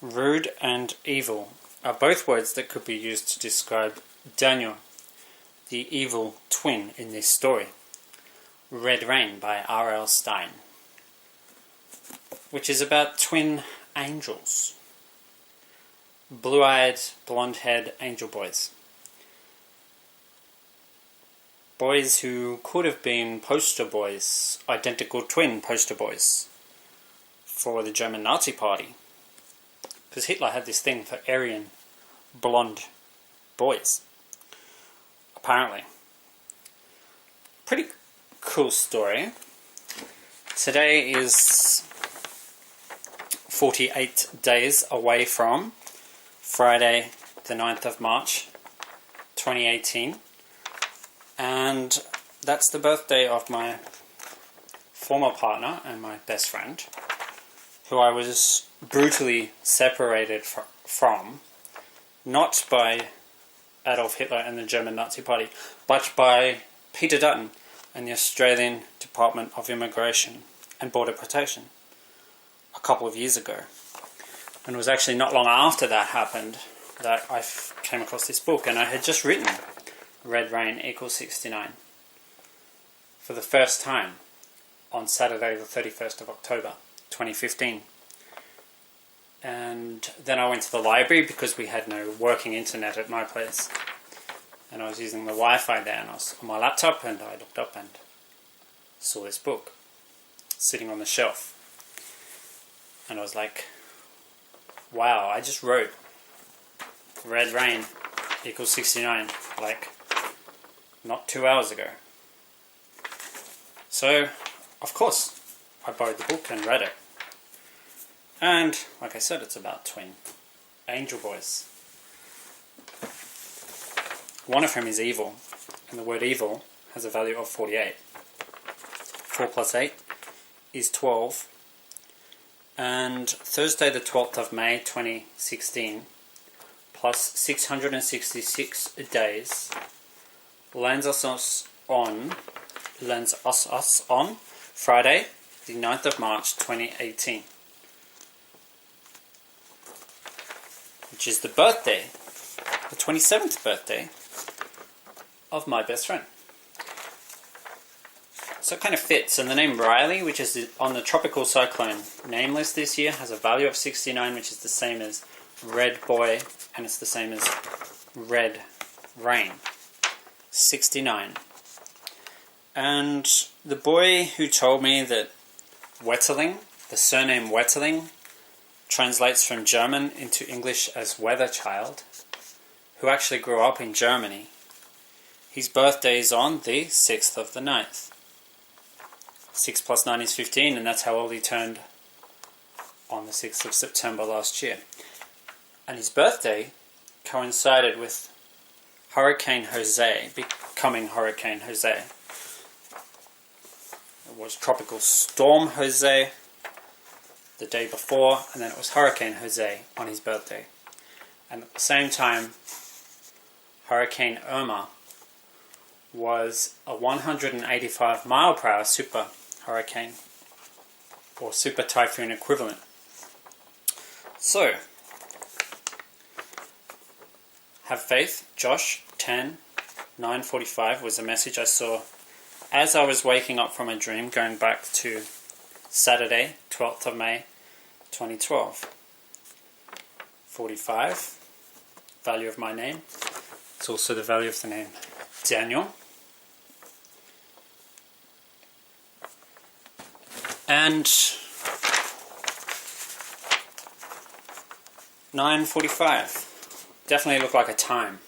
Rude and evil are both words that could be used to describe Daniel, the evil twin in this story. Red Rain by R.L. Stein, which is about twin angels. Blue-eyed, blonde-haired angel boys. Boys who could have been poster boys, identical twin poster boys, for the German Nazi Party. Because Hitler had this thing for Aryan, blonde boys. Apparently. Pretty cool story. Today is 48 days away from Friday the 9th of March 2018, and that's the birthday of my former partner and my best friend, who I was brutally separated from, not by Adolf Hitler and the German Nazi Party, but by Peter Dutton and the Australian Department of Immigration and Border Protection a couple of years ago. And it was actually not long after that happened that I came across this book, and I had just written Red Rain equals 69 for the first time on Saturday the 31st of October 2015. And then I went to the library because we had no working internet at my place, and I was using the Wi-Fi there, and I was on my laptop, and I looked up and saw this book sitting on the shelf, and I was like, wow, I just wrote Red Rain equals 69 like not 2 hours ago. So of course I borrowed the book and read it, and like I said, it's about twin angel boys. One of whom is evil, and the word evil has a value of 48. 4 plus 8 is 12, and Thursday the 12th of May 2016 plus 666 days lands us on Friday the 9th of March 2018, which is the birthday, the 27th birthday of my best friend. So it kind of fits, and the name Riley, which is on the tropical cyclone name list this year, has a value of 69, which is the same as Red Boy, and it's the same as Red Rain. 69. And the boy who told me that Wetterling, the surname Wetterling, translates from German into English as weather child, who actually grew up in Germany, his birthday is on the 6th of the 9th. 6 plus 9 is 15, and that's how old he turned on the 6th of September last year. And his birthday coincided with Hurricane Jose becoming Hurricane Jose. It was Tropical Storm Jose the day before, and then it was Hurricane Jose on his birthday. And at the same time, Hurricane Irma was a 185 mile per hour super hurricane, or super typhoon equivalent. So, have faith, Josh, 10, 9:45 was a message I saw as I was waking up from a dream, going back to Saturday, 12th of May, 2012. 45, value of my name. It's also the value of the name Daniel. And 9:45 definitely looked like a time.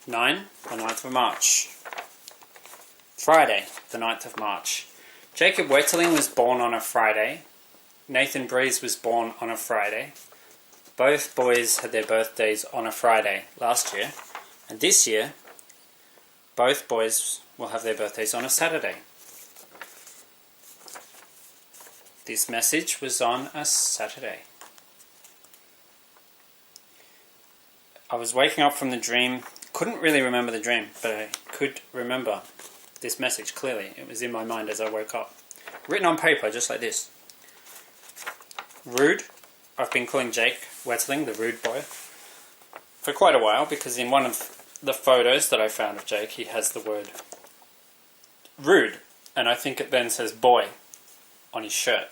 9, the 9th of March. Friday, the 9th of March. Jacob Wetterling was born on a Friday. Nathan Breeze was born on a Friday. Both boys had their birthdays on a Friday last year. And this year, both boys will have their birthdays on a Saturday. This message was on a Saturday. I was waking up from the dream, couldn't really remember the dream, but I could remember this message clearly. It was in my mind as I woke up. Written on paper, just like this. Rude I've been calling Jake Wetterling the rude boy for quite a while, because in one of the photos that I found of Jake, he has the word rude, and I think it then says boy on his shirt.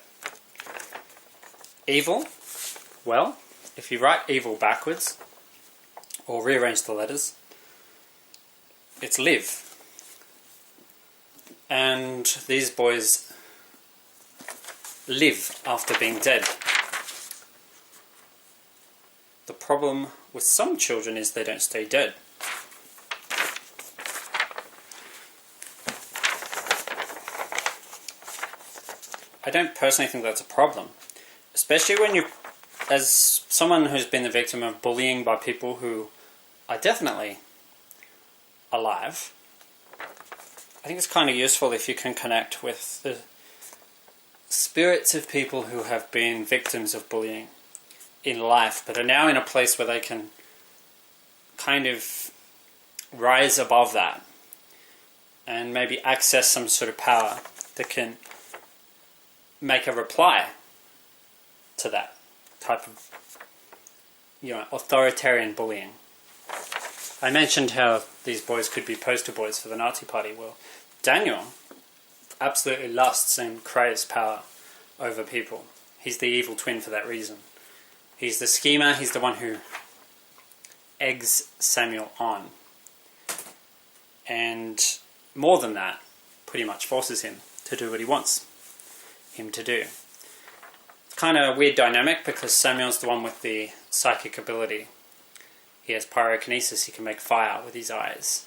Evil? Well, if you write evil backwards, or rearrange the letters, it's live. And these boys live after being dead. The problem with some children is they don't stay dead. I don't personally think that's a problem, especially when you, as someone who's been the victim of bullying by people who are definitely alive. I think it's kind of useful if you can connect with the spirits of people who have been victims of bullying in life, but are now in a place where they can kind of rise above that and maybe access some sort of power that can make a reply to that type of, authoritarian bullying. I mentioned how these boys could be poster boys for the Nazi Party. Well, Daniel absolutely lusts and craves power over people. He's the evil twin for that reason. He's the schemer, he's the one who eggs Samuel on. And more than that, pretty much forces him to do what he wants him to do. It's kind of a weird dynamic, because Samuel's the one with the psychic ability. He has pyrokinesis, he can make fire with his eyes,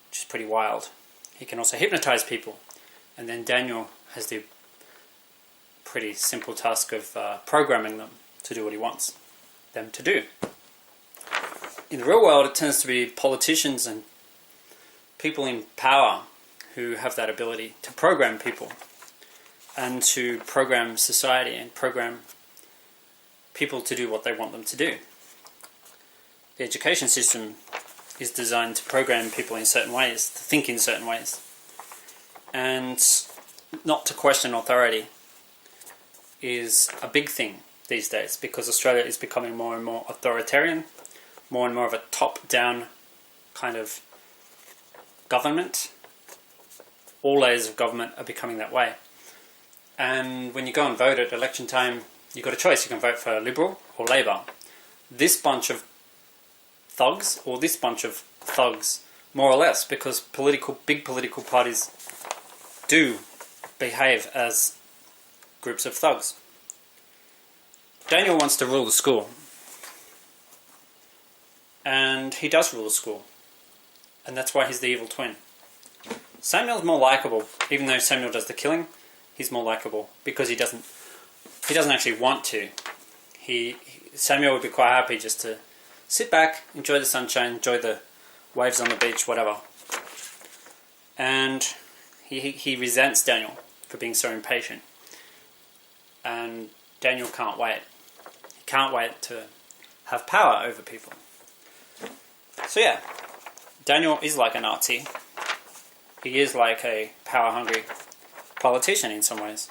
which is pretty wild. He can also hypnotize people. And then Daniel has the pretty simple task of programming them to do what he wants them to do. In the real world, it tends to be politicians and people in power who have that ability to program people and to program society and program people to do what they want them to do. The education system is designed to program people in certain ways, to think in certain ways, and not to question authority is a big thing these days, because Australia is becoming more and more authoritarian, more and more of a top-down kind of government. All layers of government are becoming that way. And when you go and vote at election time, you've got a choice. You can vote for Liberal or Labor. This bunch of thugs, or this bunch of thugs, more or less, because big political parties do behave as groups of thugs. Daniel wants to rule the school. And he does rule the school. And that's why he's the evil twin. Samuel's more likable. Even though Samuel does the killing, he's more likable because he doesn't actually want to. Samuel would be quite happy just to sit back, enjoy the sunshine, enjoy the waves on the beach, whatever. And he resents Daniel for being so impatient. And Daniel can't wait. He can't wait to have power over people. So yeah, Daniel is like a Nazi. He is like a power-hungry politician in some ways,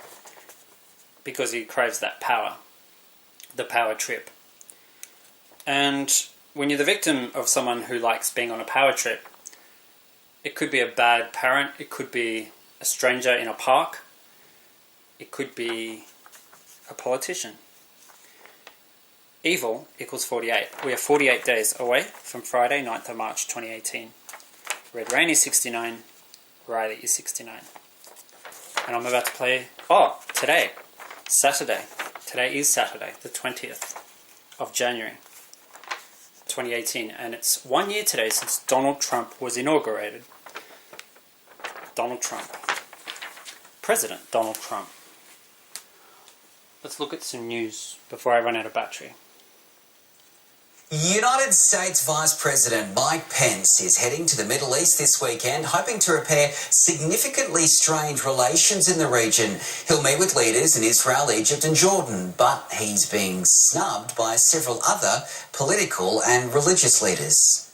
because he craves that power, the power trip. And when you're the victim of someone who likes being on a power trip, it could be a bad parent, it could be a stranger in a park, it could be a politician. Evil equals 48. We are 48 days away from Friday, 9th of March 2018. Red Rain is 69, Riley is 69. And I'm about to play, today, Saturday. Today is Saturday, the 20th of January 2018. And it's 1 year today since Donald Trump was inaugurated. Donald Trump. President Donald Trump. Let's look at some news before I run out of battery. United States Vice President Mike Pence is heading to the Middle East this weekend, hoping to repair significantly strained relations in the region. He'll meet with leaders in Israel, Egypt and Jordan, but he's being snubbed by several other political and religious leaders.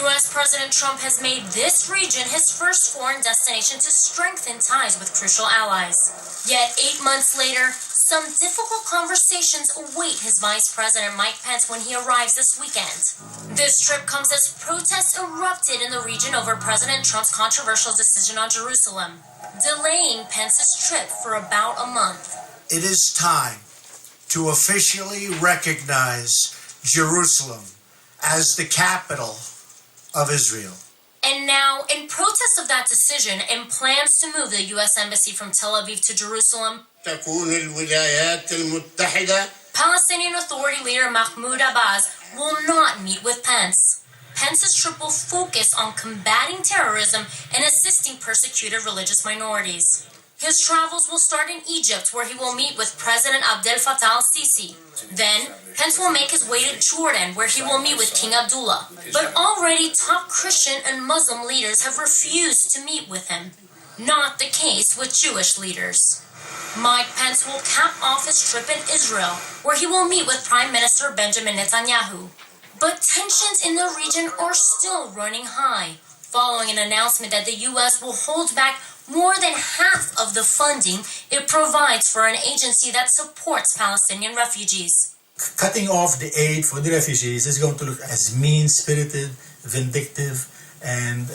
U.S. President Trump has made this region his first foreign destination to strengthen ties with crucial allies. Yet 8 months later, some difficult conversations await his Vice President Mike Pence when he arrives this weekend. This trip comes as protests erupted in the region over President Trump's controversial decision on Jerusalem, delaying Pence's trip for about a month. It is time to officially recognize Jerusalem as the capital of Israel. And now, in protest of that decision and plans to move the U.S. Embassy from Tel Aviv to Jerusalem, Palestinian Authority leader Mahmoud Abbas will not meet with Pence. Pence's trip will focus on combating terrorism and assisting persecuted religious minorities. His travels will start in Egypt, where he will meet with President Abdel Fattah al-Sisi. Then, Pence will make his way to Jordan, where he will meet with King Abdullah. But already, top Christian and Muslim leaders have refused to meet with him. Not the case with Jewish leaders. Mike Pence will cap off his trip in Israel, where he will meet with Prime Minister Benjamin Netanyahu. But tensions in the region are still running high, following an announcement that the U.S. will hold back more than half of the funding it provides for an agency that supports Palestinian refugees. Cutting off the aid for the refugees is going to look as mean-spirited, vindictive, and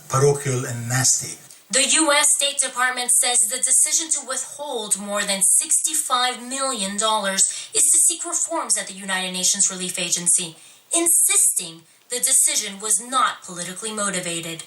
parochial and nasty. The U.S. State Department says the decision to withhold more than $65 million is to seek reforms at the United Nations Relief Agency, insisting the decision was not politically motivated.